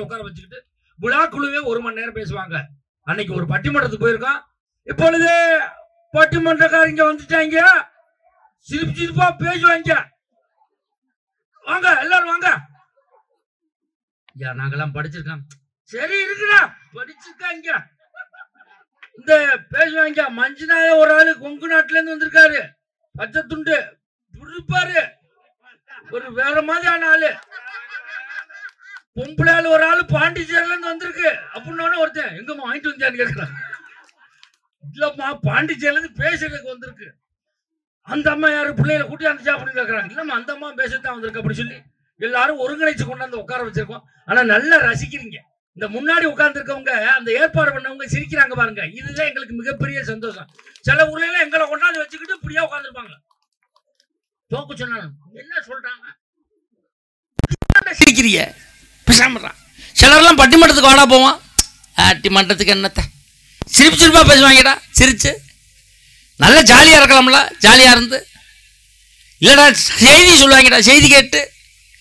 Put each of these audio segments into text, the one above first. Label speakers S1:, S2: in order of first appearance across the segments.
S1: உட்கார வச்சுக்கிட்டு விழா குழுவே 1 மணி நேரம் பேசுவாங்க. அன்னைக்கு ஒரு பட்டிமன்றத்துக்கு போயிருக்கோம். இப்பொழுது பட்டிமன்றக்காரங்க வந்துட்டாங்க, சிரிப்பு சிரிப்பா பேசுவாங்க. வாங்க எல்லாரும் வாங்க. நாங்கெல்லாம் படிச்சிருக்கோம். சரி இருக்குடா, படிச்சிருக்காங்க. இந்த பேசுவாங்க. மஞ்சுநாத ஒரு ஆளு கொங்கு நாட்டுல இருந்து வந்திருக்காரு, பச்சை துண்டு இருப்பாரு, ஒரு வேற மாதிரியான ஆளு. பொம்பளையால ஒரு ஆளு பாண்டிச்சேரியில இருந்து வந்திருக்கு அப்படின்னு ஒருத்தன், எங்கம்மா வாங்கிட்டு வந்தியான்னு கேட்கிறான். இல்லம்மா பாண்டிச்சேரியில இருந்து பேசுறதுக்கு வந்திருக்கு. அந்த அம்மா யாரு பிள்ளைகளை கூட்டி வந்துச்சா அப்படின்னு கேட்கறாங்க. இல்லம்மா அந்த அம்மா பேசத்தான் வந்திருக்கு அப்படின்னு சொல்லி எல்லாரும் ஒருங்கிணைச்சு கொண்டாந்து உட்கார வச்சிருக்கோம். ஆனா நல்லா ரசிக்கிறீங்க. இந்த முன்னாடி உட்கார்ந்து இருக்கவங்க, அந்த ஏற்பாடு பண்ணவங்க சிரிக்கிறாங்க பாருங்க. இதுதான் எங்களுக்கு மிகப்பெரிய சந்தோஷம். சில ஊர்ல எல்லாம் எங்களை கொண்டாந்து வச்சுக்கிட்டு இப்படியா உட்காந்துருப்பாங்க. தோக்கு சொன்னாலும் என்ன சொல்றாங்க, சிரிக்கிறிய பேசாமறான். சிலர்லாம் பட்டிமன்றத்துக்கு வாடா போவான். பட்டிமன்றத்துக்கு என்னத்த சிரிப்பு சிரிப்பா பேசுவாங்கடா. சிரிச்சு நல்லா ஜாலியா இருக்கலாம்ல. ஜாலியா இருந்து இல்லடா செய்தி சொல்லுவாங்கடா. செய்தி கேட்டு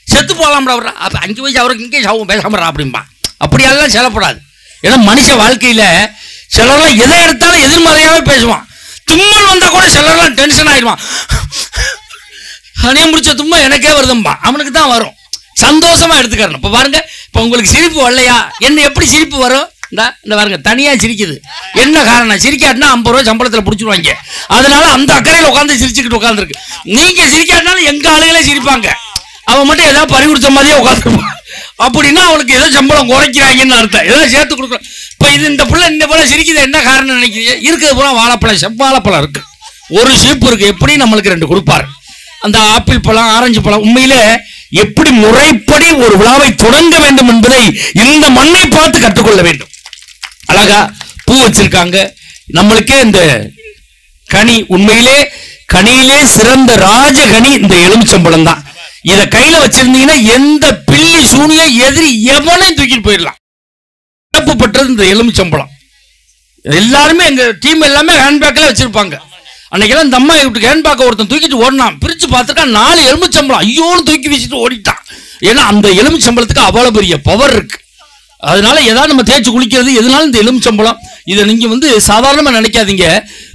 S1: செத்து போகலாம்டா. அவரா அப்ப 5 வயசு அவருக்கு இங்கே சாவும் பேசாமறா அப்படின்பா. அப்படியெல்லாம் செல்லப்படாது. ஏன்னா மனுஷ வாழ்க்கையில சிலர்லாம் எதை எடுத்தாலும் எதிர்மறையாவே பேசுவான். தும்மல் வந்தா கூட சிலர்லாம் டென்ஷன் ஆயிடுவான். அணிய முடிச்ச தும்மா எனக்கே வருதும்பா, அவனுக்கு தான் வரும். சந்தோஷமா எடுத்துக்கிறேன். இப்ப பாருங்க, இப்ப உங்களுக்கு சிரிப்பு வரலையா, என்ன எப்படி சிரிப்பு வரும்? இந்த பாருங்க தனியா சிரிக்குது. என்ன காரணம்? சிரிக்காட்டினா 50 ரூபாய் சம்பளத்தில் பிடிச்சிருவாங்க. அதனால அந்த அக்கறையில் உட்காந்து சிரிச்சுக்கிட்டு உட்காந்துருக்கு. நீங்க சிரிக்காட்டினாலும் எங்க ஆளுகளே சிரிப்பாங்க. அவன் மட்டும் ஏதாவது பறி கொடுத்த மாதிரியே உட்காந்துருப்பான். அப்படின்னா அவனுக்கு ஏதோ சம்பளம் குறைக்கிறாங்கன்னு அர்த்தம், ஏதோ சேர்த்து கொடுக்குறோம். இப்ப இது இந்த பிள்ளை இந்த போல சிரிக்குது, என்ன காரணம் நினைக்கிறீங்க? இருக்கிறது பூரா வாழைப்பழம், செவ்வாழைப்பழம் இருக்கு, ஒரு சீப்பு இருக்கு. எப்படி நம்மளுக்கு 2 கொடுப்பாரு. அந்த ஆப்பிள் பழம், ஆரஞ்சு பழம். உண்மையிலே எப்படி முறைப்படி ஒரு விழாவை தொடங்க வேண்டும் என்பதை இந்த மண்ணை பார்த்து கற்றுக்கொள்ள வேண்டும். அழகா பூ வச்சிருக்காங்க. நம்மளுக்கே இந்த கனி, உண்மையிலே கனியிலே சிறந்த ராஜகனி இந்த எலுமிச்சம்பழம் தான். இத கையில வச்சிருந்தீங்கன்னா எந்த பில்லி சூனிய எதிரி எவனையும் தூக்கிட்டு போயிடலாம். சிறப்புப்பட்டது இந்த எலுமிச்சம்பழம். எல்லாருமே எங்க டீம் எல்லாமே ஹேண்ட்பேக்ல வச்சிருப்பாங்க. அன்னைக்கெல்லாம் இந்த அம்மா வீட்டுக்கு ஹேண்ட்பேக்கை ஒருத்தன் தூக்கிட்டு ஓடினான். பிரிச்சு பார்த்துருக்கான் 4 எலுமிச்சம்பழம். ஐயோன்னு தூக்கி வச்சுட்டு ஓடிட்டான். ஏன்னா அந்த எலுமிச்சம்பழத்துக்கு அவ்வளவு பெரிய பவர் இருக்கு. அதனால ஏதாவது நம்ம தேய்ச்சி குளிக்கிறது எதுனாலும் இந்த எலுமிச்சம்பழம். இதை நீங்க சாதாரணமா நினைக்காதீங்க.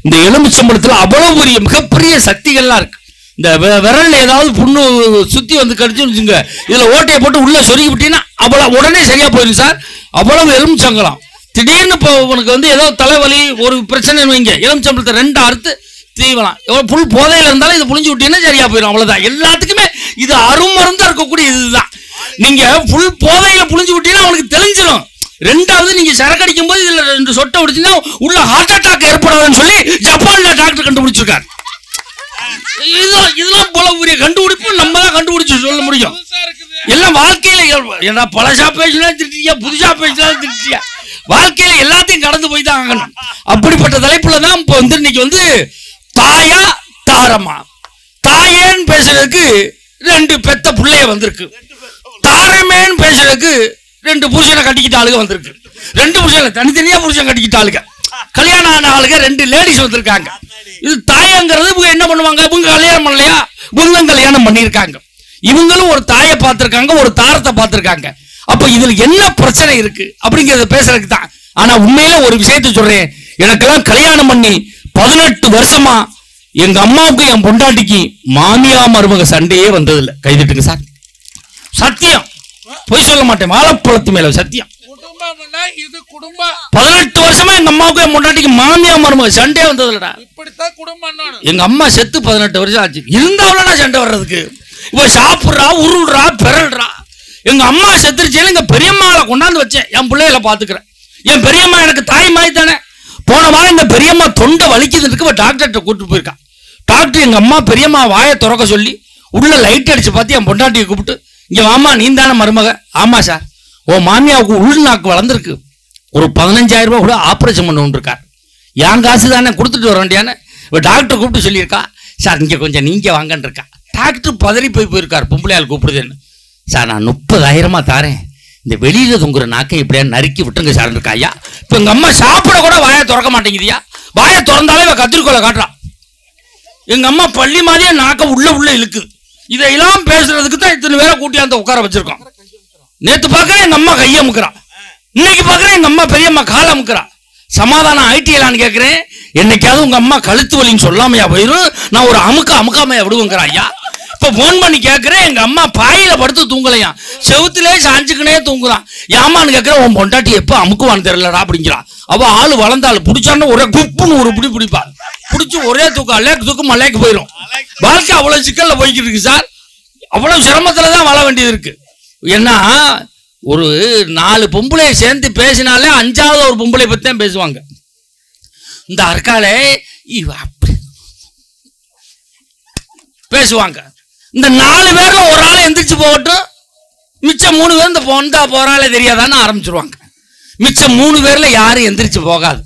S1: இந்த எலுமிச்சம்பழத்துல அவ்வளவு பெரிய மிகப்பெரிய சக்திகள்லாம் இருக்கு. இந்த விரல்ல ஏதாவது புண்ணு சுத்தி கடிச்சுன்னு வச்சுங்க, இதுல ஓட்டையை போட்டு உள்ள சொருகி விட்டீங்கன்னா அவ்வளவு உடனே சரியா போயிடும் சார். அவ்வளவு எலுமிச்சம்பழம். திடீர்னு இப்போ உனக்கு ஏதோ தலைவலி ஒரு பிரச்சனை வைங்க, எலுமிச்சம்பழத்தை 2 அறுத்து தீவலாம். எவ்வளவு புல் போதையில இருந்தாலும் இதை புளிஞ்சு விட்டீங்கன்னா சரியா போயிடும். அவ்வளவுதான். எல்லாத்துக்குமே இது அருமருந்தா இருக்கக்கூடிய இதுதான். நீங்க புல் போதையில புளிஞ்சு விட்டீங்கன்னா அவனுக்கு தெளிஞ்சிடும். 2வது நீங்க சரக்கு அடிக்கும் போது இதுல 2 சொட்டை விடுச்சுன்னா உள்ள ஹார்ட் அட்டாக் ஏற்படாதுன்னு சொல்லி ஜப்பான்ல டாக்டர் கண்டுபிடிச்சிருக்காரு. இதெல்லாம் போல பெரிய கண்டுபிடிப்பு நம்ம தான் கண்டுபிடிச்சு சொல்ல முடியும். எல்லாம் வாழ்க்கையில ஏன்னா பழசா பேசினா திருச்சியா, புதுசா பேசினா திருச்சியா, வாழ்க்கையில எல்லாத்தையும் கடந்து போய் தான் ஆகணும். அப்படிப்பட்ட தலைப்புல தான் இப்போ இன்னைக்கு தாயா தாரமா. தாயேன்னு பேசுறதுக்கு 2 பெத்த பிள்ளைய வந்திருக்கு. தாரமேன்னு பேசுறதுக்கு 2 புருஷனை கட்டிக்கிட்ட ஆளுங்க வந்திருக்கு. 2 புருஷனை தனித்தனியா புருஷன் கட்டிக்கிட்ட ஆளுங்க, கல்யாணம் ஆன ஆளுங்க 2 லேடிஸ் வந்திருக்காங்க. இது தாயங்கிறது இவங்க என்ன பண்ணுவாங்க? இவங்க கல்யாணம் பண்ணலையா, இவங்க கல்யாணம் பண்ணியிருக்காங்க. இவங்களும் ஒரு தாயை பார்த்திருக்காங்க, ஒரு தாரத்தை பார்த்திருக்காங்க. அப்ப இதுல என்ன பிரச்சனை இருக்கு அப்படிங்கறத பேசுறதுக்கு தான். ஆனா உண்மையில ஒரு விஷயத்தை சொல்றேன். எனக்கெல்லாம் கல்யாணம் பண்ணி 18 வருஷமா எங்க அம்மாவுக்கு என் பொண்டாட்டிக்கு மாமியா மருமக சண்டையே வந்ததில்லை. கைதிட்டுங்க சார், சத்தியம், பொய் சொல்ல மாட்டேன், வாழைப்பழத்து மேல சத்தியம். 18 வருஷமா எங்க அம்மாவுக்கு என் பொண்டாட்டிக்கு மாமியா மருமக சண்டே வந்ததில்லடா. எங்க அம்மா செத்து 18 வருஷம் ஆச்சு. இருந்தாவளடா சண்டை வர்றதுக்கு. இவ சாப்பிடுறா, உருள்றா, பெறல்றா. எங்க அம்மா செத்துருச்சு. எங்க பெரியம்மாவை கொண்டாந்து வச்சேன், என் பிள்ளைகளை பாத்துக்கிறேன். என் பெரியம்மா எனக்கு தாய் மாதிரி தானே. போன வாரம் இந்த பெரியம்மா தொண்டை வலிக்குதுன்னு டாக்டர்கிட்ட கூப்பிட்டு போயிருக்கா. டாக்டர் எங்க அம்மா பெரியம்மா வாயை திறக்க சொல்லி உள்ள லைட் அடிச்சு பார்த்து என் பொண்டாட்டியை கூப்பிட்டு, இங்க வாமா நீ தானே மருமக? ஆமா சார். ஓ மாமியாவுக்கு உள்நாக்கு வளர்ந்துருக்கு, ஒரு 15,000 ரூபாய் கூட ஆபரேஷன் பண்ண இருக்கார். என் காசு தானே கொடுத்துட்டு வர வேண்டியானே. டாக்டர் கூப்பிட்டு சொல்லியிருக்கா, சார் இங்க கொஞ்சம் நீங்க வாங்கன்னு இருக்கா. டாக்டர் பதறி போயிருக்கார், பொம்பளையால் கூப்பிடுதுன்னு. சார் நான் 30,000 தாரேன், இந்த வெளியில தொங்குற நாக்கை இப்படியா நறுக்கி விட்டுருங்க சார் இருக்கா. ஐயா இப்ப எங்க அம்மா சாப்பிட கூட வாயை திறக்க மாட்டேங்குதியா. வாயை திறந்தாலே இவ கத்திரிக்கோளை காட்டுறான். எங்க அம்மா பள்ளி மாதிரியே நாக்க உள்ள இழுக்குது. இதையெல்லாம் பேசுறதுக்கு தான் இத்தனை பேரை கூட்டி அந்த உட்கார வச்சிருக்கோம். நேத்து பாக்குறேன் எங்க அம்மா கையை அமுக்குறா, இன்னைக்கு பாக்குறேன் எங்க அம்மா பெரியம்மா காலை அமுக்குறா. சமாதானம் ஆயிட்டியலான்னு கேட்கிறேன். என்னைக்காவது உங்க அம்மா கழுத்து வலின்னு சொல்லாமையா போயிரும், நான் ஒரு அமுக்காமையா விடுவேங்கிறா. ஐயா இப்ப போன் பண்ணி கேட்கிறேன், எங்க அம்மா பாயில படுத்து தூங்கலையா, செவுத்திலே சாஞ்சுக்கினே தூங்குறான். ஏமான்னு கேட்கிறேன், உன் பொண்டாட்டி எப்ப அமுக்குவான்னு தெரியலடா அப்படிங்கிறா. அவ ஆளு வளர்ந்தாள், பிடிச்சான்னு ஒரே குப்புன்னு ஒரு பிடிப்பா, பிடிச்சி ஒரே தூக்கம் அலேக்கு தூக்கம் மலைக்கு போயிடும். வாழ்க்கை அவ்வளவு சிக்கல்ல போய்கிட்டு இருக்கு சார். அவ்வளவு சிரமத்துலதான் வாழ வேண்டியது இருக்கு. ஏன்னா ஒரு 4 பொம்பளையை சேர்ந்து பேசினாலே 5வது ஒரு பொம்பளை பத்தி தான் பேசுவாங்க. இந்த அற்காலே பேசுவாங்க. இந்த 4 பேர்ல ஒரு ஆளை எந்திரிச்சு போகட்டும், மிச்சம் 3 பேர் இந்த பொந்தா போறாலே தெரியாதான்னு ஆரம்பிச்சிருவாங்க. மிச்சம் 3 பேர்ல யாரும் எந்திரிச்சு போகாது.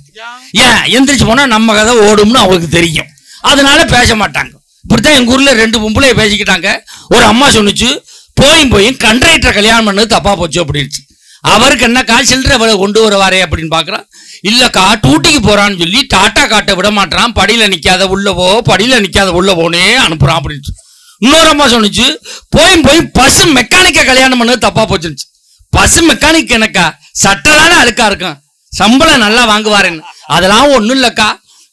S1: ஏன் எந்திரிச்சு போனா நம்ம கதை ஓடும்னு அவங்களுக்கு தெரியும், அதனால பேச மாட்டாங்க. இப்படித்தான் எங்க ஊர்ல 2 பொம்பளையை பேசிக்கிட்டாங்க. ஒரு அம்மா சொன்னிச்சு, போய் கண்ட்ரைக்டரை கல்யாணம் பண்ணது தப்பா போச்சு அப்படின்னு. அவருக்கு என்னக்கா சில்லறை கொண்டு வருவாரே அப்படின்னு பாக்குறான். இல்லக்கா டூட்டிக்கு போறான்னு சொல்லி டாட்டா காட்ட விட மாட்டான், படியில நிக்காத உள்ளவோ படியில நிக்காத உள்ளவோனே அனுப்புறான் அப்படின்னு. இன்னொரு அம்மா சொன்னிச்சு, போய் பஸ் மெக்கானிக்க கல்யாணம் பண்ணது தப்பா போச்சுன்னு. பஸ் மெக்கானிக் எனக்கா சட்டதானே அழுக்கா இருக்கும், சம்பளம் நல்லா வாங்குவாருன்னு. அதெல்லாம் ஒண்ணும் இல்லக்கா,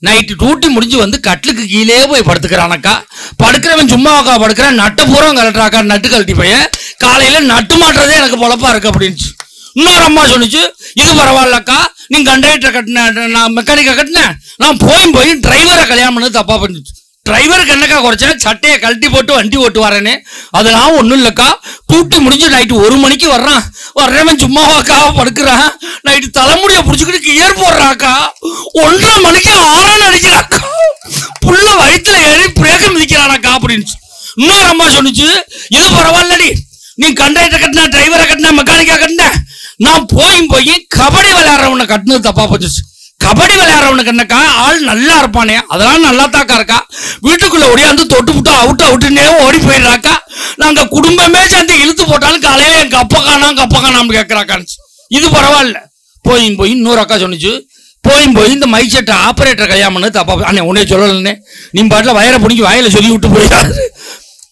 S1: நைட்டு டூட்டி முடிஞ்சு வந்து கட்லுக்கு கீழே போய் படுத்துக்கிறானக்கா, படுக்கிறவன் சும்மாக்கா படுக்கிறான், நட்டு பூரா கலட்டுறாக்கா, நட்டு கழட்டி பையன் காலையில நட்டு மாட்டுறதே எனக்கு பொழப்பா இருக்கு அப்படின்னு. இன்னொரு அம்மா சொன்னிச்சு, இது பரவாயில்லக்கா, நீ கண்டக்டரை கட்டின நான் மெக்கானிக்கை கட்டினேன், நான் போய் டிரைவரை கல்யாணம் பண்ணது தப்பா பண்ணிச்சு. டிரைவருக்கு என்னக்கா குறைச்சா, சட்டையை கழட்டி போட்டு வண்டி ஓட்டு வரேன்னு. அதெல்லாம் ஒன்றும் இல்லைக்கா, டூட்டி முடிஞ்சு நைட்டு 1 மணிக்கு வர்றவன் சும்மாவாக்கா படுக்கிறான், நைட்டு தலைமுடியை பிடிச்சிக்கிட்டு கியர் போடுறாக்கா, 1:30 மணிக்கு ஆரன் அடிக்கிறாக்கா, புள்ள வயிற்றுல ஏறி பிரேக்க மிதிக்கிறானாக்கா அப்படின்னு. இன்னொரு அம்மா சொன்னிச்சு, இது பரவாயில்லடி, நீ கண்டக்டரை கட்டின டிரைவரை கட்டின மெக்கானிக்கா கட்டின, நான் போய் கபடி விளையாடுறவனை கட்டினது தப்பா போச்சு. கபடி விளையாடுறவனுக்கு என்னக்கா ஆள் நல்லா இருப்பானே, அதெல்லாம் நல்லா தாக்கா இருக்கா, வீட்டுக்குள்ள ஓடியாந்து தொட்டு விட்டு அவுட்டுன்னே ஓடி போயிடுறாக்கா, நாங்க குடும்பமே சேர்ந்து இழுத்து போட்டாலும் காலையில என் கப்ப காணாம கேட்கறாக்கான்னு. இது பரவாயில்ல. போய் இன்னொரு அக்கா சொன்னிச்சு, போய் இந்த மைக் செட் ஆபரேட்டர் கல்யாணம் பண்ணது தப்பா. அண்ணே உன்னே சொல்லலன்னே, நீ பாட்டில் வயரை பிடிக்கி வாயில சொல்லி விட்டு போயிடாது.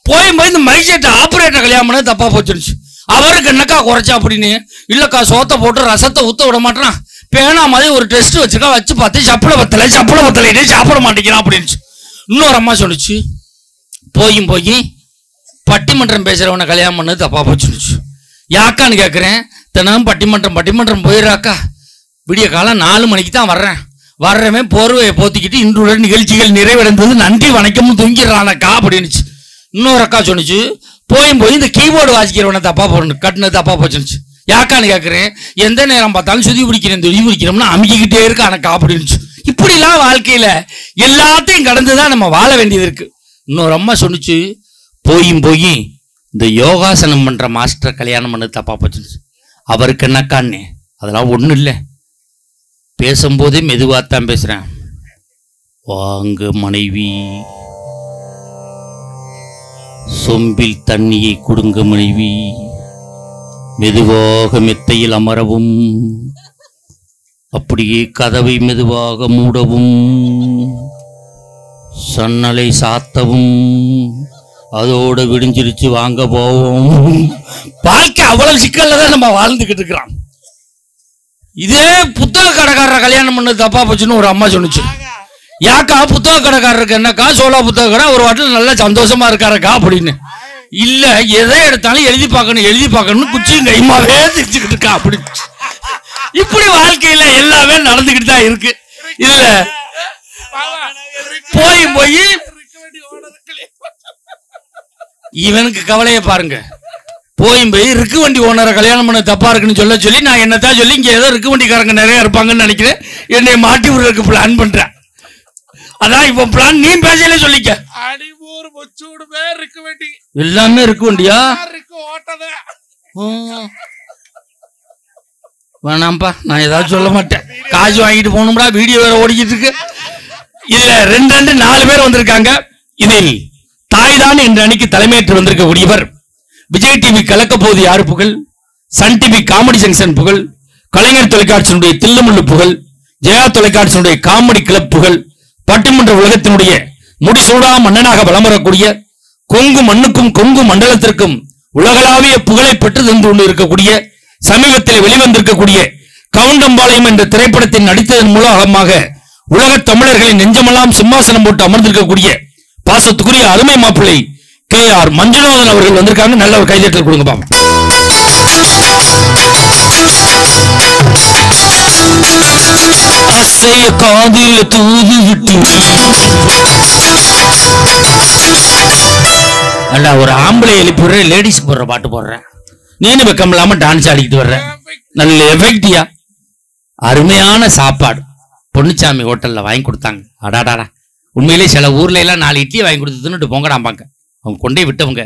S1: போய் இந்த மைக் செட் ஆபரேட்டர் கல்யாணம் பண்ணது தப்பா போச்சுருச்சு. அவருக்கு என்னக்கா குறைச்சா அப்படின்னு. இல்லக்கா சோத்தை போட்டு ரசத்தை ஊத்த விட மாட்டான், பேனா மாதிரி ஒரு டெஸ்ட் வச்சுக்கா, வச்சு பார்த்து சப்பளை பத்தலை சாப்பிட மாட்டேங்கிறான் அப்படின்னு. இன்னொரு அம்மா சொல்லிச்சு, போய் பட்டிமன்றம் பேசுறவனை கல்யாணம் பண்ணது தப்பா போச்சுருச்சு. யாக்கான்னு கேட்குறேன். தினமும் பட்டிமன்றம் போயிடுறாக்கா, விடிய காலம் 4 மணிக்கு தான் வர்றவன் போர்வையை போத்திக்கிட்டு இன்றுடன் நிகழ்ச்சிகள் நிறைவடைந்தது நன்றி வணக்கம்னு தூங்கிடுறானக்கா அப்படின்னுச்சு. இன்னொரு அக்கா சொன்னிச்சு, போய் இந்த கீபோர்டு வாசிக்கிறவனை தப்பா கட்டினது தப்பா போச்சுருச்சு. யாக்கான்னு கேட்குறேன். எந்த நேரம் பார்த்தாலும் சுதி பிடிக்கிறோம்னா அமுக்கிக்கிட்டே இருக்கானக்கா அப்படின்னுச்சு. இப்படிலாம் வாழ்க்கையில எல்லாத்தையும் கடந்துதான் நம்ம வாழ வேண்டியது இருக்கு. இன்னொரு அம்மா சொன்னிச்சு, போய் இந்த யோகாசனம் பண்ற மாஸ்டர் கல்யாணம் பண்ணது தப்பா போச்சுருச்சு. அவருக்கு என்னக்கான்னு. அதெல்லாம் ஒண்ணும் இல்லை, பேசும்போதே மெதுவாத்தான் பேசுறேன். வாங்க மனைவி, சொம்பில் தண்ணியை கொடுங்க மனைவி, மெதுவாக மெத்தையில் அமரவும், அப்படியே கதவை மெதுவாக மூடவும், சன்னலை சாத்தவும், அதோட விடிஞ்சிருச்சு வாங்க போவோம். வாழ்க்கை அவ்வளவு சிக்கல்ல தான் நம்ம வாழ்ந்துகிட்டு இருக்கிறோம். இதே புத்தக கடைக்காரரை கல்யாணம் பண்ணது தப்பா போச்சுன்னு ஒரு அம்மா சொன்னிச்சு. யாக்கா புத்தக கடைக்காரருக்கு என்னக்கா சோழா புத்தக கடை ஒரு வாட்டில் நல்லா சந்தோஷமா இருக்காருக்கா அப்படின்னு. இல்ல எதை எடுத்தாலும் எழுதி பார்க்கணும் குச்சியும் கைமாவே தெரிஞ்சுக்கிட்டு இருக்கா அப்படி. இப்படி வாழ்க்கையில எல்லாமே நடந்துகிட்டு தான் இருக்கு. இதுல போய் இவனுக்கு கவலையை பாருங்க. போய் ரிக்கு வண்டி ஓனரை கல்யாணம் பண்ண தப்பா இருக்குன்னு சொல்லி நான் என்னத்தான் சொல்லி இங்க ஏதோ ரிக்கு வண்டிக்காரங்க நிறைய இருப்பாங்கன்னு நினைக்கிறேன், என்னை மாட்டி விடுறதுக்கு பிளான் பண்றேன். அதான் இப்ப பிளான் நீ பேசல சொல்லிக்க. எல்லாமே இருக்கு வண்டியா வேணாம்பா, நான் ஏதாவது சொல்ல மாட்டேன். காசு வாங்கிட்டு போகணும்டா, வீடியோ வேற ஓடிக்கிட்டு இருக்கு. இதுல 4 பேர் வந்திருக்காங்க. இதில் தாய்தான் என்ற அணிக்கு தலைமையேற்று வந்திருக்கக்கூடியவர் விஜய் டிவி கலக்க போது யாரு புகழ், சன் டிவி காமெடி ஜங்ஷன் புகழ், கலைஞர் தொலைக்காட்சியினுடைய தில்லுமுள்ளு புகழ், ஜெயா தொலைக்காட்சியினுடைய காமெடி கிளப் புகழ், பட்டிமன்ற உலகத்தினுடைய முடிசூடா மன்னனாக வலம் வரக்கூடிய கொங்கு மண்ணுக்கும் கொங்கு மண்டலத்திற்கும் உலகளாவிய புகழை பெற்று தந்து கொண்டு இருக்கக்கூடிய சமீபத்தில் வெளிவந்திருக்கக்கூடிய கவுண்டம்பாளையம் என்ற திரைப்படத்தில் நடித்ததன் மூலமாக உலக தமிழர்களின் நெஞ்சமெல்லாம் சிம்மாசனம் போட்டு அமர்ந்திருக்கக்கூடிய பாசத்துக்குரிய அருமை மாப்பிள்ளை KR மஞ்சுநாதன் அவர்கள் வந்திருக்காங்க. நல்ல ஒரு கைதட்டல் கொடுங்க பாப்போம். அசைய காதில் தூது விட்டு அல்ல ஒரு ஆம்பளை எழுப்பி விடுறேன், லேடிஸ்க்கு போடுற பாட்டு போடுறேன், நீனு வெக்கம் இல்லாம டான்ஸ் ஆடிக்கிட்டு வர்ற, நல்ல எஃபெக்டியா அருமையான சாப்பாடு பொன்னுச்சாமி ஹோட்டல்ல வாங்கி கொடுத்தாங்க. அடாடாடா, உண்மையிலே சில ஊர்ல எல்லாம் 4 இட்லி வாங்கி கொடுத்துட்டு பொங்கடாம்பாங்க. அவங்க கொண்டே விட்டவங்க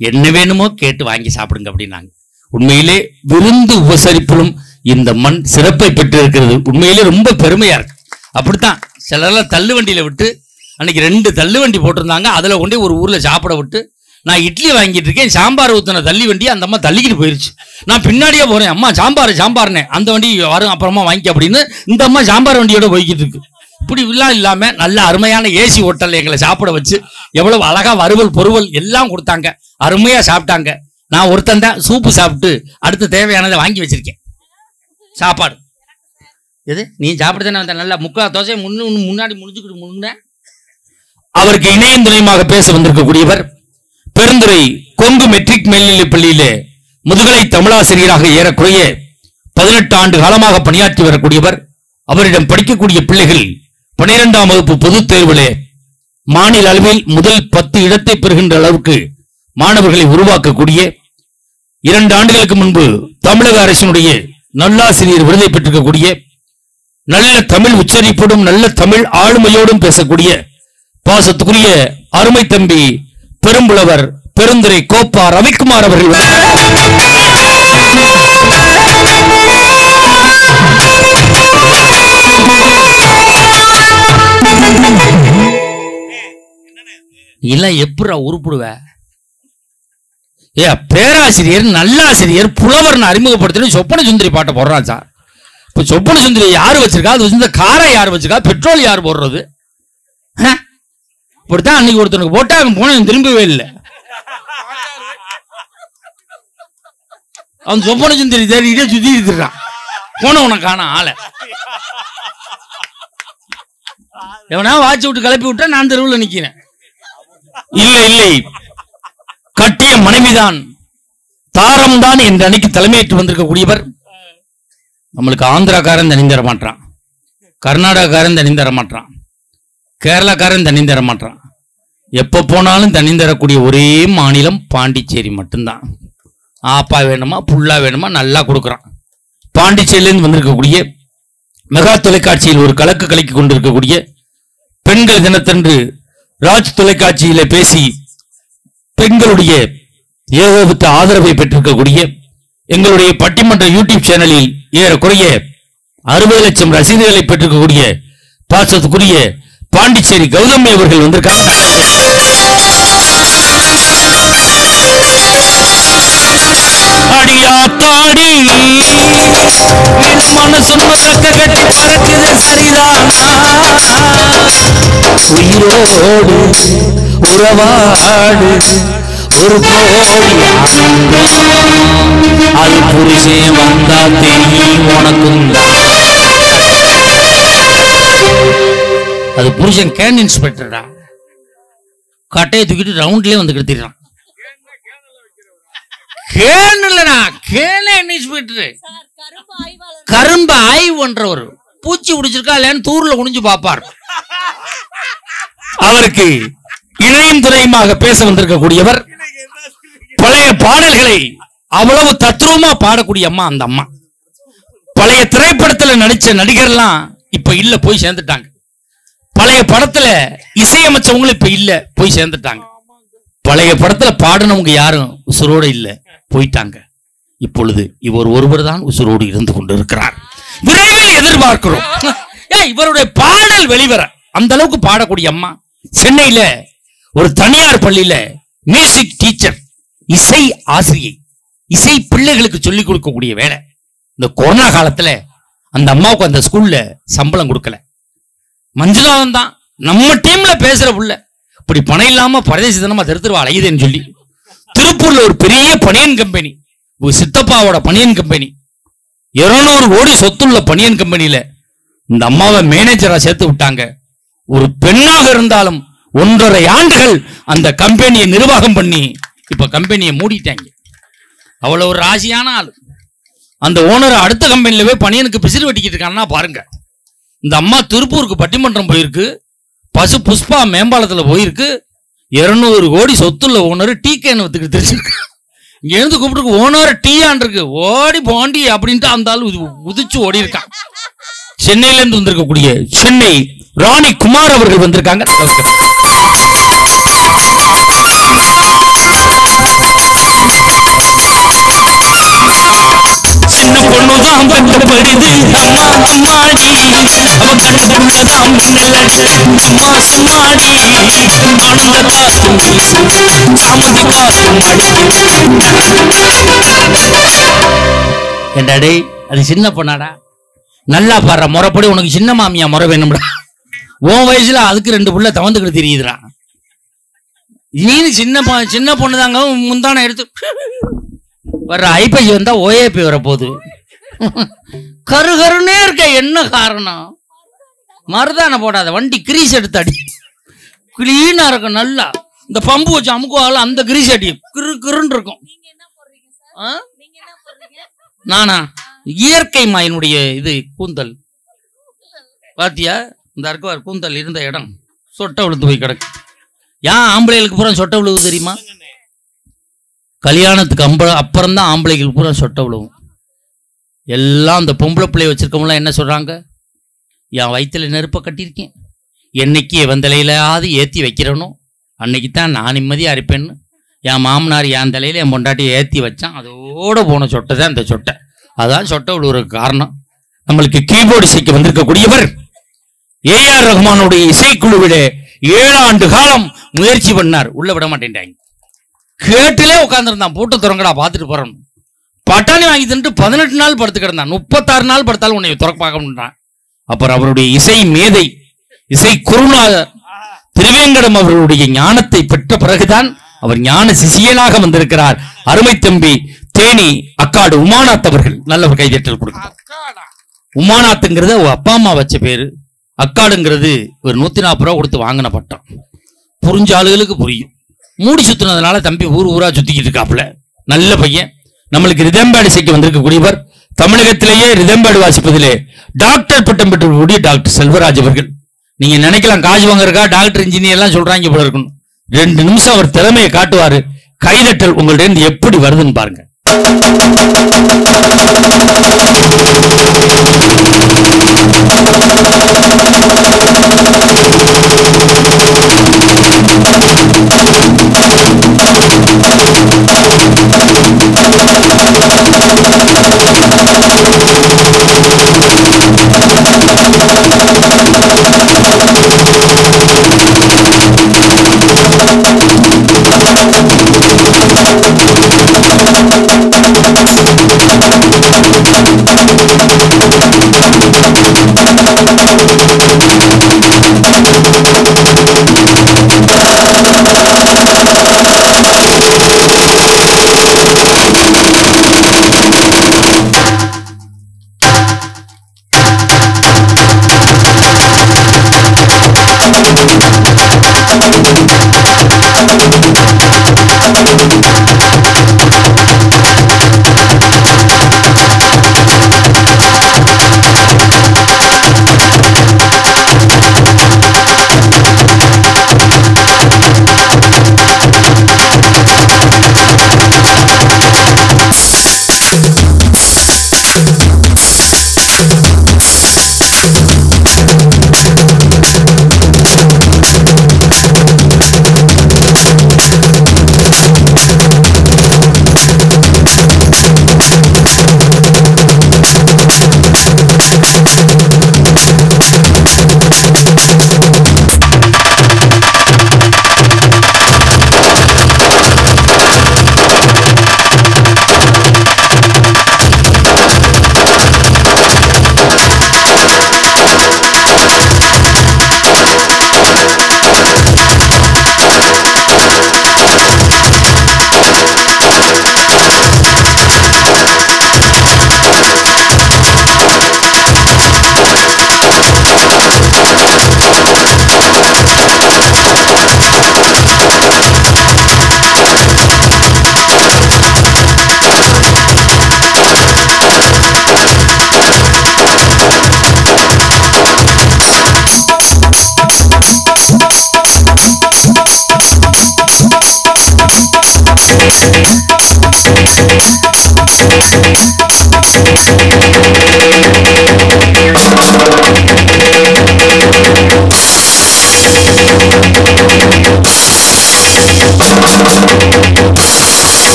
S1: என்ன வேணுமோ கேட்டு வாங்கி சாப்பிடுங்க அப்படின்னாங்க. உண்மையிலே விருந்து உபசரிப்பிலும் இந்த மண் சிறப்பை பெற்று இருக்கிறது. உண்மையிலே ரொம்ப பெருமையா இருக்கு. அப்படித்தான் சிலரெல்லாம் தள்ளு வண்டியில விட்டு அன்னைக்கு 2 தள்ளு வண்டி போட்டிருந்தாங்க. அதுல கொண்டே ஒரு ஊர்ல சாப்பிட விட்டு நான் இட்லி வாங்கிட்டு இருக்கேன், சாம்பார் ஊத்தின தள்ளி வண்டி அந்த அம்மா தள்ளிக்கிட்டு போயிருச்சு. நான் பின்னாடியே போறேன், அம்மா சாம்பார்னே அந்த வண்டி வரும் அப்புறமா வாங்கி அப்படின்னு இந்த அம்மா சாம்பார் வண்டியோட போய்கிட்டு இருக்கு. இப்படி எல்லாம் இல்லாம நல்ல அருமையான ஏசி ஹோட்டல்ல எங்களை சாப்பிட வச்சு எவ்வளவு அழகா வறுவல் பொருவல் எல்லாம் கொடுத்தாங்க. அருமையா சாப்பிட்டாங்க. நான் ஒருத்தன் தான் சூப்பு சாப்பிட்டு அடுத்து தேவையானதை வாங்கி வச்சிருக்கேன். சாப்பாடு எது நீ சாப்பிடுதானே வந்த நல்லா 3/4 தோசை முன்னாடி முடிச்சுக்கிட்டு முன்ன. அவருக்கு இணையம் துணையமாக பேச வந்திருக்கக்கூடியவர் பெருந்துறை கொங்கு மெட்ரிக் மேல்நிலைப் பள்ளியிலே முதுகலை தமிழாசிரியராக ஏறக்குறைய 18 ஆண்டு காலமாக பணியாற்றி வரக்கூடியவர். அவரிடம் படிக்கக்கூடிய பிள்ளைகள் 12ஆம் வகுப்பு பொதுத் தேர்விலே மாநில அளவில் முதல் 10 இடத்தை பெறுகின்ற அளவுக்கு மாணவர்களை உருவாக்கக்கூடிய 2 ஆண்டுகளுக்கு முன்பு தமிழக அரசினுடைய நல்லாசிரியர் விருதை பெற்றிருக்கக்கூடிய நல்ல தமிழ் உச்சரிப்போடும் நல்ல தமிழ் ஆளுமையோடும் பேசக்கூடிய பாசத்துக்குரிய அருமை தம்பி பெரும்புலவர் பெருந்துறை கோப்பா ரவிக்குமார் அவர்கள் இல்ல எப்படா உருப்பிடுவ பேராசிரியர் நல்லாசிரியர் புலவர் அறிமுகப்படுத்தி சொப்பன சுந்தரி பாட்டை போடுறான் சார். இப்ப சொப்பன சுந்தரி யாரு வச்சிருக்கா, அது வச்சிருந்த காரை யாரு வச்சிருக்கா, பெட்ரோல் யாரு போடுறது? இப்படித்தான் அன்னைக்கு ஒருத்தனுக்கு போட்டா அவன் போன திரும்பவே இல்லை. அவன் சொப்பன சுந்தரி தேடிட்டே சுத்தி இருக்கான். போன உனக்கு காண ஆள எவனா வாட்சி விட்டு கிளப்பி விட்டா நான் தெருவில் நிக்கிறேன். இல்லை கட்டிய மனைவிதான் தாரம் தான் என்று அன்னைக்கு தலைமையேற்று வந்திருக்கக்கூடியவர். நம்மளுக்கு ஆந்திராக்காரன் தனி தர மாட்டான், கர்நாடகாக்காரன் தனி தர மாட்டான், கேரளாக்காரன் தனி தர மாட்டான். எப்ப போனாலும் தனி தரக்கூடிய ஒரே மாநிலம் பாண்டிச்சேரி மட்டும்தான். ஆப்பா வேணுமா புல்லா வேணுமா நல்லா கொடுக்குறான். பாண்டிச்சேரியிலிருந்து வந்திருக்கக்கூடிய மெகா தொலைக்காட்சியில் ஒரு கலக்கு கலக்கி கொண்டிருக்கக்கூடிய பெண்கள் தினத்தன்று ராஜ் தொலைக்காட்சியில பேசி பெண்களுடைய ஏகோபித்த ஆதரவை பெற்றிருக்கக்கூடிய எங்களுடைய பட்டிமன்ற யூடியூப் சேனலில் ஏறக்குறைய 60 லட்சம் ரசிகர்களை பெற்றிருக்கக்கூடிய பாசத்துக்குரிய பாண்டிச்சேரி கௌதமி அவர்கள் வந்திருக்காங்க. அடியாத்தாடி மனசுன்னு கட்ட கட்டி பறக்குது சரிதானா, உயிரோடு உறவாடு ஒரு கோடி அது புரிசே வந்தா தெரியும் உனக்கும். அது புருஷன் கேன் இன்ஸ்பெக்டரா, கட்டையை தூக்கிட்டு ரவுண்ட்லயே வந்து கெடுத்துறான். கேன் இல்லனா கேன் இன்ஸ்பெக்டர், கரும்பு ஆய்வு பண்றவர். பூச்சி பிடிச்சிருக்கா இல்லைன்னு தூர்ல குனிஞ்சு பாப்பார். அவருக்கு இணையும் துறையுமாக பேச வந்திருக்கக்கூடியவர். பழைய பாடல்களை அவ்வளவு தத்ரூபமா பாடக்கூடிய அம்மா அந்த அம்மா. பழைய திரைப்படத்துல நடிச்ச நடிகர்லாம் இப்ப இல்ல, போய் சேர்ந்துட்டாங்க. பழைய படத்துல இசையமைச்சவங்களும் இப்ப இல்ல, போய் சேர்ந்துட்டாங்க. பழைய படத்துல பாடினவங்க யாரும் உசுரோடு இல்ல, போயிட்டாங்க. இப்பொழுது இவர் ஒருவர் தான் உசுரோடு இருந்து கொண்டு இருக்கிறார். விரைவில் எதிர்பார்க்கிறோம் இவருடைய பாடல் வெளிவர. அந்த அளவுக்கு பாடக்கூடிய அம்மா. சென்னையில ஒரு தனியார் பள்ளியில மியூசிக் டீச்சர், இசை ஆசிரியை, இசை பிள்ளைகளுக்கு சொல்லிக் கொடுக்கக்கூடிய வேலை. இந்த கொரோனா காலத்துல அந்த அம்மாவுக்கு அந்த ஸ்கூல்ல சம்பளம் கொடுக்கல. மஞ்சுநாதன் தான் நம்ம டீம்ல பேசுற புள்ள இப்படி பணம் இல்லாம பரதேசி தினமா தெருத்துருவா அலையுதுன்னு சொல்லி திருப்பூர்ல ஒரு பெரிய பனியன் கம்பெனி, ஒரு சித்தப்பாவோட பனியன் கம்பெனி, 200 கோடி சொத்துள்ள பனியன் கம்பெனியில இந்த அம்மாவை மேனேஜரா சேர்த்து விட்டாங்க. ஒரு பெண்ணாக இருந்தாலும் 1.5 ஆண்டுகள் அந்த கம்பெனியை நிர்வாகம் பண்ணி இப்ப கம்பெனியை மூடிட்டாங்க. அவ்வளவு ஒரு ராசியான ஆள். அந்த ஓனர் அடுத்த கம்பெனில போய் பனியனுக்கு பிசிறு வெட்டிக்கிட்டு இருக்கான்னா பாருங்க. இந்த அம்மா திருப்பூருக்கு பட்டிமன்றம் போயிருக்கு, பசு புஷ்பா மேம்பாலத்தில் போயிருக்கு, 200 கோடி சொத்துள்ள ஓனர் டீ கேன் வித்துக்கிட்டு தெரிஞ்சிருக்கு. இங்க இருந்து கூப்பிட்டு ஓனர் டீயான் இருக்கு, ஓடி போண்டி அப்படின்ட்டு அந்த ஆள் உதிச்சு ஓடி இருக்கான். சென்னையில இருந்து வந்திருக்கக்கூடிய சென்னை ராணி குமார் அவர்கள் வந்திருக்காங்க. சின்ன பொண்ணுதான் பட்டப்படுது அம்மா அம்மாடி, அவன் கண்டு பொண்ணுதான் மின்னலடி அம்மா சும்மாடி, ஆனந்த காத்தும் சாமந்தி காத்தும் என்னடே அது சின்ன பொண்ணாடா, நல்லா பாடுற முறைப்படி உனக்கு சின்ன மாமியா முறை வேணும்டா. உன் வயசுல அதுக்கு 2 புள்ள தவந்துக்கிட்டு தெரியுதுடா. நீ சின்ன பொண்ணுதாங்க முந்தான எடுத்து வர்ற ஐபி வந்தா ஓஏபி வரப்போகுது. கருகருன்னே இருக்க, என்ன காரணம்? மருதான போடாத, வண்டி கிரீஸ் எடுத்து அடி, கிளீனா இருக்கும். நல்லா இந்த பம்பு வச்சு அமுக்குவாங்க, அந்த கிரீஸ் அடி கிருன்னு இருக்கும். நானா இயற்கை மாயினுடைய இது கூந்தல் பாத்தியா, இந்த இருக்க கூந்தல் இருந்த இடம் சொட்டை விழுந்து போய் கிடக்கு. ஏன் ஆம்பளைகளுக்கு பூரா சொட்டை விழுவு தெரியுமா? கல்யாணத்துக்கு அப்புறம் தான் ஆம்பளைகளுக்கு பூரா சொட்டை விழுவும். எல்லாம் அந்த பொம்பளை பிள்ளைய வச்சிருக்கவங்களாம் என்ன சொல்றாங்க, என் வயிற்றுல நெருப்பை கட்டியிருக்கேன், என்னைக்கு எவன் தலையிலாவது ஏற்றி வைக்கிறனோ அன்னைக்கு தான் நான் நிம்மதியாக இருப்பேன்னு என் மாமனார் என் தலையில என் பொண்டாட்டியை ஏற்றி வச்சான். அதோட போன சொட்டை தான் இந்த சொட்டை. அதான் சொட்டை விழுவுறதுக்கு காரணம். நம்மளுக்கு கீபோர்டு இசைக்கு வந்திருக்கக்கூடியவர் ஏஆர் ரஹ்மானுடைய இசைக்குழுவிட 7 ஆண்டு காலம் முயற்சி பண்ணார். உள்ள விட மாட்டேன்ட்டாங்க, கேட்டிலே உட்காந்துருந்தான். பூட்டை திறங்கடா பார்த்துட்டு போறோம். பட்டாணி வாங்கி தின்ட்டு 18 நாள் படுத்து கிடந்தான். 36 நாள் படுத்தாலும் உன்னை திறக்க பார்க்கணுன்றான். அப்புறம் அவருடைய இசை மேதை இசை குருநாதர் திருவேங்கடம் அவர்களுடைய ஞானத்தை பெற்ற பிறகுதான் அவர் ஞான சிசியனாக வந்திருக்கிறார். அருமை தம்பி தேனி அக்காடு உமாநாத் அவர்கள். நல்ல ஒரு கைதட்டல் கொடுக்கிறார். உமாநாத்ங்கிறது அப்பா அம்மா வச்ச பேரு, அக்காடுங்கிறது ஒரு 140 ரூபா கொடுத்து வாங்கின பட்டம். புரிஞ்ச ஆளுகளுக்கு புரியும். மூடி சுத்தினதுனால தம்பி ஊரா சுத்திக்கிட்டு இருக்காப்புல. நல்ல பையன். நம்மளுக்கு ரிதம்பேடு இசைக்கு வந்திருக்கக்கூடியவர். தமிழகத்திலேயே ரிதம்பேடு வாசிப்பதிலே டாக்டர் பட்டம் பெற்றக்கூடிய டாக்டர் செல்வராஜ் அவர்கள். நீங்க நினைக்கலாம் காசு வாங்கறக்கா டாக்டர் இன்ஜினியர் எல்லாம் சொல்றாங்க போல இருக்கணும். 2 நிமிஷம் அவர் திறமையை காட்டுவாரு. கைதட்டல் உங்கள்ட்ட இருந்து எப்படி வருதுன்னு பாருங்க.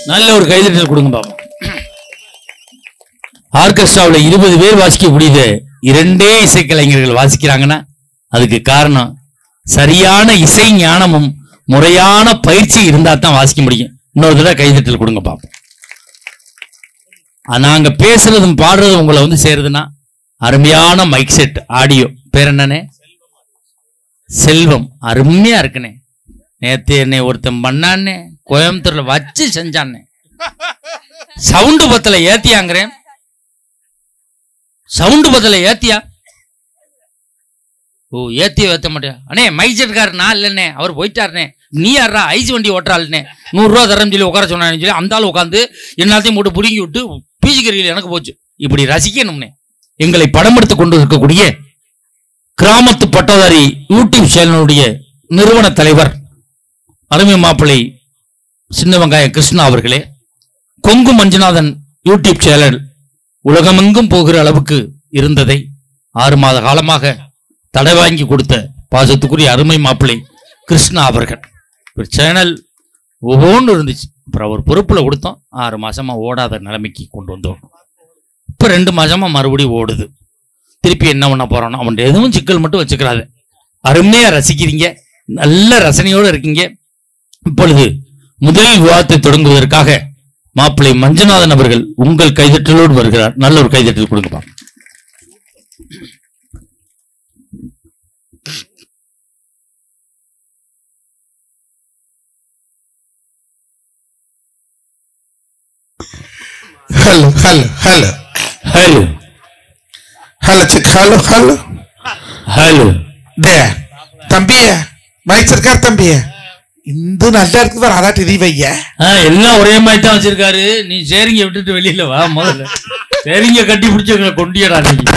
S1: நல்ல ஒரு கைதட்டல் கொடுங்க பாப்போம். ஆர்கெஸ்ட்ராவில் 20 பேர் வாசிக்கக்கூடியது 2 இசைக்கலைஞர்கள் வாசிக்கிறாங்கன்னா அதுக்கு காரணம் சரியான இசை ஞானமும் முறையான பயிற்சி இருந்தா தான் வாசிக்க முடியும். இன்னொரு தடவை கைதட்டல் கொடுங்க பாப்போம். நாங்க பேசுறதும் பாடுறதும் உங்களை வந்து சேருதுன்னா அருமையான மைக் செட் ஆடியோ. பேர் என்னன்னே? செல்வம். அருமையா இருக்குனே. நேத்து என்னை ஒருத்தன் பண்ணானே, கோயம்புத்தூர்ல வச்சு செஞ்சானே. சவுண்டு பத்தல ஏத்தியாங்கிறேன். சவுண்டு பத்தல ஏத்தியா? ஓ ஏத்திய ஏத்த மாட்டியா? அண்ணே மைக் செட்காரு நான் இல்லைன்னே, அவர் போயிட்டாருனே. நீ யாரா ஐஸ் வண்டி ஓட்டுறாள்னே, 100 ரூபா தரம் சொல்லி உட்கார சொன்னான்னு சொல்லி அந்த ஆள் உட்காந்து எல்லாத்தையும் போட்டு புடுங்கி விட்டு பீச்சிக்கறியில் எனக்கு போச்சு. இப்படி ரசிக்கணும்னே. எங்களை படம் எடுத்து கொண்டு இருக்கக்கூடிய கிராமத்து பட்டதாரி யூடியூப் சேனலுடைய நிறுவன தலைவர் அருமை மாப்பிள்ளை சின்ன வெங்காயம் கிருஷ்ணா அவர்களே, கொங்கு மஞ்சுநாதன் யூடியூப் சேனல் உலகமெங்கும் போகிற அளவுக்கு இருந்ததை 6 மாத காலமாக தடை வாங்கி கொடுத்த பாசத்துக்குரிய அருமை மாப்பிள்ளை கிருஷ்ணா அவர்கள். ஒரு சேனல் ஒவ்வொன்று இருந்துச்சு. அப்புறம் ஒரு பொறுப்புல கொடுத்தோம். 6 மாசமா ஓடாத நிலைமைக்கு கொண்டு வந்தோம். இப்ப 2 மாசமா மறுபடியும் ஓடுது. திருப்பி என்ன பண்ண போறோம்னா அவன் எதுவும் சிக்கல் மட்டும் வச்சுக்கிறாரு. அருமையா ரசிக்கிறீங்க, நல்ல ரசனையோடு இருக்கீங்க. இப்பொழுது முதல் விவாதத்தை தொடங்குவதற்காக மாப்பிள்ளை மஞ்சுநாதன் அவர்கள் உங்கள் கைதட்டலோடு வருகிறார். நல்ல ஒரு கைதட்டல் கொடுங்கப்பா.
S2: Hello hello hello
S1: hello
S2: hello check hello hello
S1: hello
S2: டே தம்பிய மைக் சர்க்கார் தம்பிய இந்த நல்லா இருக்குது அதாட்டு இது வைய
S1: எல்லாம் ஒரே மாதிரி தான் வச்சிருக்காரு. நீ சேரிங்க விட்டுட்டு வெளியில வா. முதல்ல சேரிங்க கட்டி பிடிச்ச கொண்டியடா நீங்க.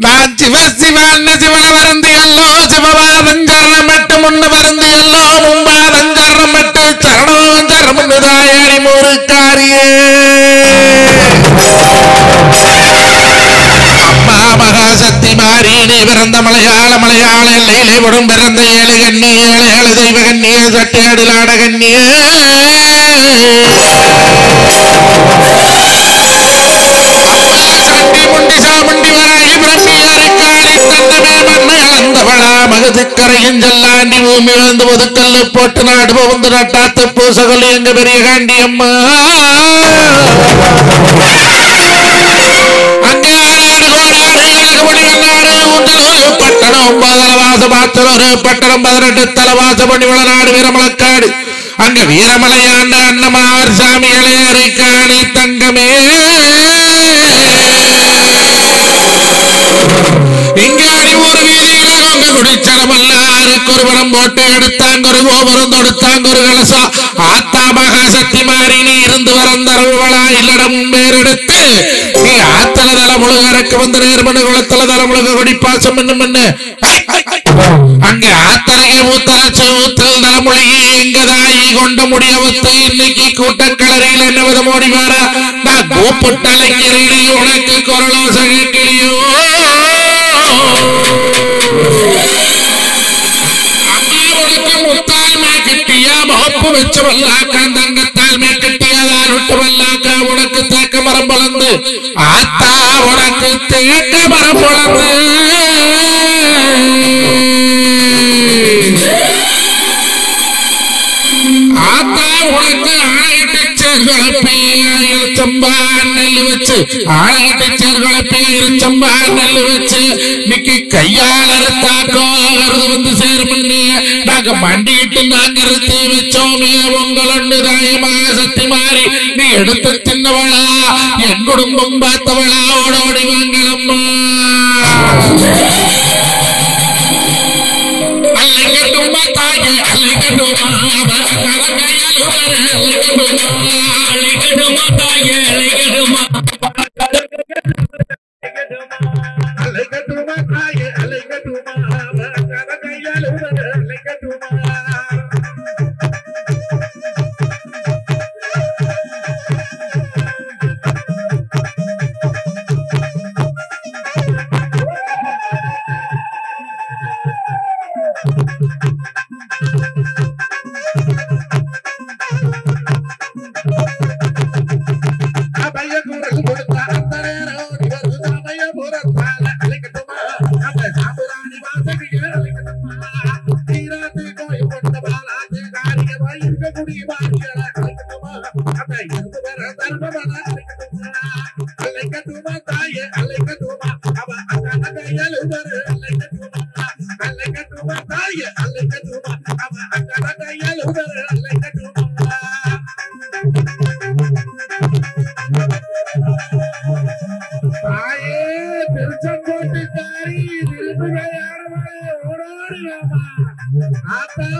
S2: நான் சிவ சிவன் சிவன மருந்து எல்லோ சிவபாதஞ்சரணம் மட்டு முன்ன மருந்து எல்லோ மும்பாதஞ்சரணம் மட்டு சரணம் சரமுதாயணி முறுக்காரியே அம்மா மகாசக்தி மாறீனி பிறந்த மலையாள மலையாள எல்லையிலே உடன் பிறந்த 7 கண்ணி 7 தெய்வ கண்ணிய சட்டையாடிலாட கண்ணிய மகதுக்கரையும் செல்லாண்டி பூமி வந்து ஒதுக்கல்ல போட்டு நாடு வந்து நட்டாத்து பூசகல் எங்க பெரிய காண்டி அம்மா அங்கே ஆடாடு கோடாடு எனக்கு ஒளி கண்ணாடு உண்டலூர் பட்ட பட்டணம் 9 தலவாச பாத்தனூர் பட்டணம் 18 தலவாச பணிவளநாடு வீரமலக்காடு அங்க வீரமலையாண்ட அண்ணமார் சாமி இளையரை காணி தங்கமே இங்காடி ஒரு வீதியில அவங்க குடிச்சடமல்லாருக்கு ஒரு படம் போட்டு எடுத்தாங்க ஒரு கோபுரம் தொடுத்தாங்க ஒரு கலசம் ஆத்தா மகாசக்தி மாறி நீ இருந்து வரந்தரவளா இல்லடம் பேரெடுத்து நீ ஆத்தல தல முழுகறக்கு வந்து நேர்மணி குளத்தல தல முழுக குடிப்பாசம் என்ன அங்க ஆத்தரையை ஊத்தரச்சு ஊத்தல் தலைமொழியை எங்கதாயி கொண்ட முடியவத்தை இன்னைக்கு கூட்டக்கலரையில் என்ன விதம் ஓடி வர நான் கூப்பிட்டலைக்கிறீடி உனக்கு குரலோச கேட்கிறியோ அம்மாவுக்கு முத்தாய்மை கிட்டியா மொப்பு வச்சவல்லாக்கான் தங்கத்தாய்மை கிட்டியதான் விட்டுவல்லாக்கா உனக்கு தேக்க மரம் பலந்து ஆத்தா உனக்கு தேக்க மரம் பலந்து ஆத்தா உனக்கு ஆணையிட்டு சேர்களை இருச்சம்பா நெல்லு வச்சு ஆணையிட்டு சேர்களை இருச்சம்பா நெல்லு வச்சு இன்னைக்கு கையால் அறுத்தாக்கோ அறுது வந்து சேருமண்ணு நாங்க மண்டிட்டு நாங்க அறுத்து வச்சோமே உங்களொண்டு தாயமாக சக்தி மாறி நீ எடுத்து தின்னவளா என் குடும்பம் பார்த்தவளா ஓடோடி வாங்கலம்மா அலைகட்டுமா தாயே அலைகட்டுமா அலைகட்டுமா தாயே அலைகட்டுமா அலைகட்டுமா தாயே அலைகட்டுமா கையால் அலைகட்டுமா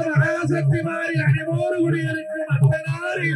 S2: மகாசக்தி மாறி அனைவோடு குடியிருக்கும் அத்தனாரி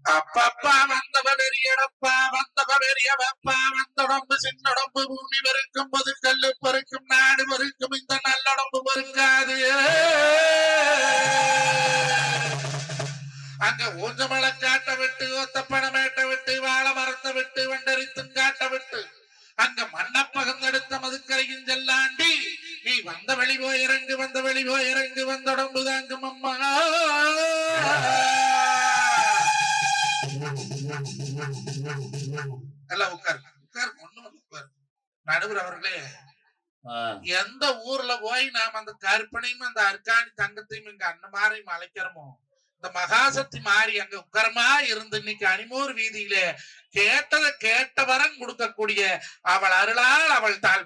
S2: அப்பப்பா வந்தவன் எடப்பா வந்தவன் எவப்பா வந்தடம்பு சின்னடம்பு பூமி வரைக்கும் பொதுக்கல்லு பருக்கும் நாடு வரைக்கும் இந்த நல்லடம்பு பருக்காது. அங்க ஊஞ்சமலை காட்ட விட்டு ஒத்தப்பன மேட்ட விட்டு வாழை மரத்தை விட்டு வண்டரித்தும் காட்ட விட்டு அங்க மண்ணப்பகந்தெடுத்த மதுக்கரையும் செல்லாண்டி நீ வந்த வெளி போய் இறங்கு வந்த வெளி போய் இறங்கு வந்தடம்பு தாங்கும் அம்மா. எல்லாம் உட்காரு உட்காரு ஒண்ணு உட்காரு. நடுவர் அவர்களே, எந்த ஊர்ல போய் நாம அந்த கற்பனையும் அந்த அர்க்காணி தங்கத்தையும் இங்க அண்ணமாரையும் அழைக்கிறோமோ, இந்த மகாசக்தி மாறி அங்க உக்கரமா இருந்து இன்னைக்கு அனிமூர் வீதியில கேட்டதை கேட்ட வரம் கொடுக்கக்கூடிய அவள் அருளால் அவள் தாழ்